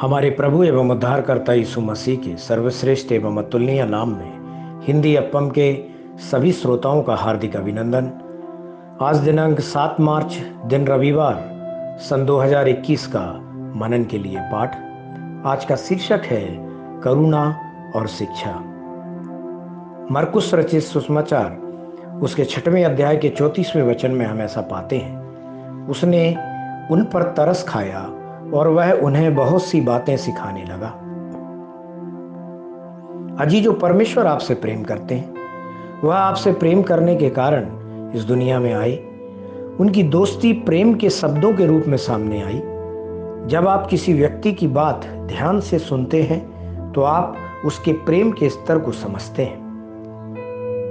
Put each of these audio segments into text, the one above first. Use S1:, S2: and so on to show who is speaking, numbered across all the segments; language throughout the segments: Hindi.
S1: हमारे प्रभु एवं उद्धारकर्ता यीशु मसीह के सर्वश्रेष्ठ एवं अतुलनीय नाम में हिंदी अपम के सभी श्रोताओं का हार्दिक अभिनंदन। आज दिनांक 7 मार्च दिन रविवार सन 2021 का मनन के लिए पाठ। आज का शीर्षक है करुणा और शिक्षा। मरकुस रचित सुसमाचार उसके 6वें अध्याय के 34वें वचन में हम ऐसा पाते हैं, उसने उन पर तरस खाया और वह उन्हें बहुत सी बातें सिखाने लगा। अजीजों, परमेश्वर आपसे प्रेम करते हैं। वह आपसे प्रेम करने के कारण इस दुनिया में आए। उनकी दोस्ती प्रेम के शब्दों के रूप में सामने आई। जब आप किसी व्यक्ति की बात ध्यान से सुनते हैं तो आप उसके प्रेम के स्तर को समझते हैं।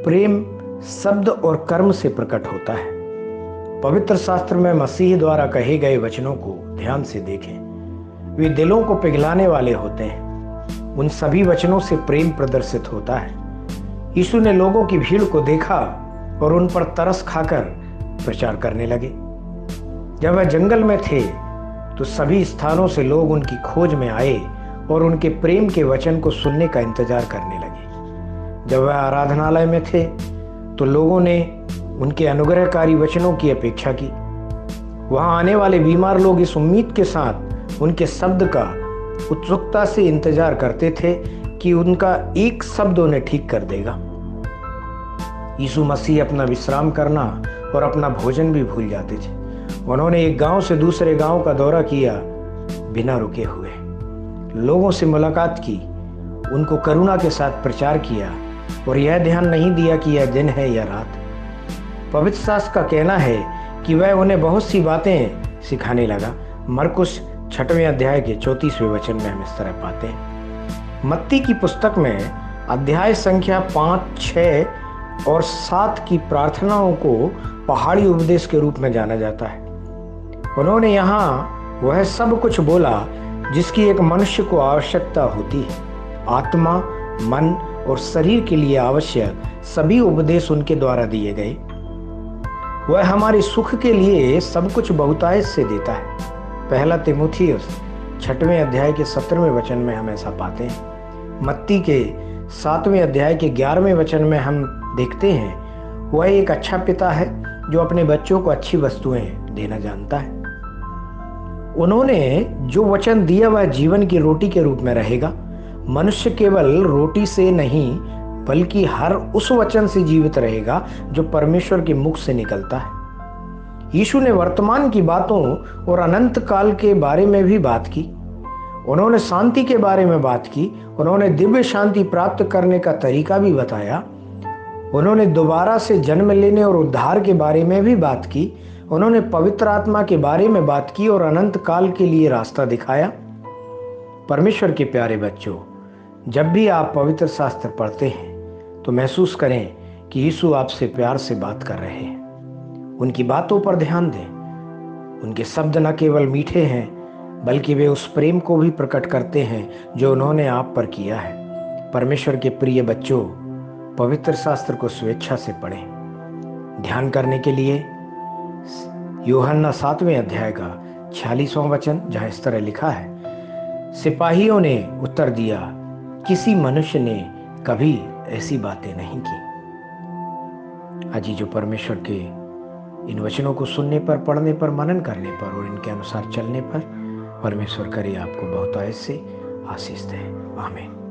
S1: प्रेम शब्द और कर्म से प्रकट होता है। पवित्र शास्त्र में मसीह द्वारा कहे गए वचनों को ध्यान से देखें। वे दिलों को पिघलाने वाले होते हैं। उन सभी वचनों से प्रेम प्रदर्शित होता है। यीशु ने लोगों की भीड़ को देखा और उन पर तरस खाकर प्रचार करने लगे। जब वह जंगल में थे तो सभी स्थानों से लोग उनकी खोज में आए और उनके प्रेम के वचन को सुनने का इंतजार करने लगे। जब वह आराधनालय में थे तो लोगों ने उनके अनुग्रहकारी वचनों की अपेक्षा की। वहां आने वाले बीमार लोग इस उम्मीद के साथ उनके शब्द का उत्सुकता से इंतजार करते थे कि उनका एक शब्द उन्हें ठीक कर देगा। यीशु मसीह अपना विश्राम करना और अपना भोजन भी भूल जाते थे। उन्होंने एक गांव से दूसरे गांव का दौरा किया बिना रुके हुए। लोगों से मुलाकात की, उनको करुणा के साथ प्रचार किया और यह ध्यान नहीं दिया कि यह दिन है या रात। पवित्र शास्त्र का कहना है कि वह उन्हें बहुत सी बातें सिखाने लगा। मरकुस 6वें अध्याय के 34वें वचन में हम इस तरह पाते हैं। मत्ती की पुस्तक में अध्याय संख्या 5, 6 और 7 की प्रार्थनाओं को पहाड़ी उपदेश के रूप में जाना जाता है। उन्होंने यहाँ वह सब कुछ बोला जिसकी एक मनुष्य को आवश्यकता होती है। आत्मा, मन और शरीर के लिए आवश्यक सभी उपदेश उनके द्वारा दिए गए। वह हमारे सुख के लिए सब कुछ बहुतायत से देता है। पहला तीमुथियुस 6वें अध्याय के 17वें वचन में हम ऐसा पाते हैं। मत्ती के 7वें अध्याय के 11वें वचन में हम देखते हैं, वह एक अच्छा पिता है जो अपने बच्चों को अच्छी वस्तुएं देना जानता है। उन्होंने जो वचन दिया वह जीवन की रोटी के रूप में रहेगा। मनुष्य केवल रोटी से नहीं बल्कि हर उस वचन से जीवित रहेगा जो परमेश्वर के मुख से निकलता है। यीशु ने वर्तमान की बातों और अनंत काल के बारे में भी बात की। उन्होंने शांति के बारे में बात की। उन्होंने दिव्य शांति प्राप्त करने का तरीका भी बताया। उन्होंने दोबारा से जन्म लेने और उद्धार के बारे में भी बात की। उन्होंने पवित्र आत्मा के बारे में बात की और अनंत काल के लिए रास्ता दिखाया। परमेश्वर के प्यारे बच्चों, जब भी आप पवित्र शास्त्र पढ़ते हैं तो महसूस करें कि यीशु आपसे प्यार से बात कर रहे हैं। उनकी बातों पर ध्यान दें। उनके शब्द न केवल मीठे हैं बल्कि वे उस प्रेम को भी प्रकट करते हैं जो उन्होंने आप पर किया है। परमेश्वर के प्रिय बच्चों, पवित्र शास्त्र को स्वेच्छा से पढ़ें। ध्यान करने के लिए यूहन्ना 7वें अध्याय का 46वां वचन, जहाँ इस तरह लिखा है, सिपाहियों ने उत्तर दिया, किसी मनुष्य ने कभी ऐसी बातें नहीं की। अजीजों, परमेश्वर के इन वचनों को सुनने पर, पढ़ने पर, मनन करने पर और इनके अनुसार चलने पर परमेश्वर करे आपको बहुतायत से आशीष दे। आमीन।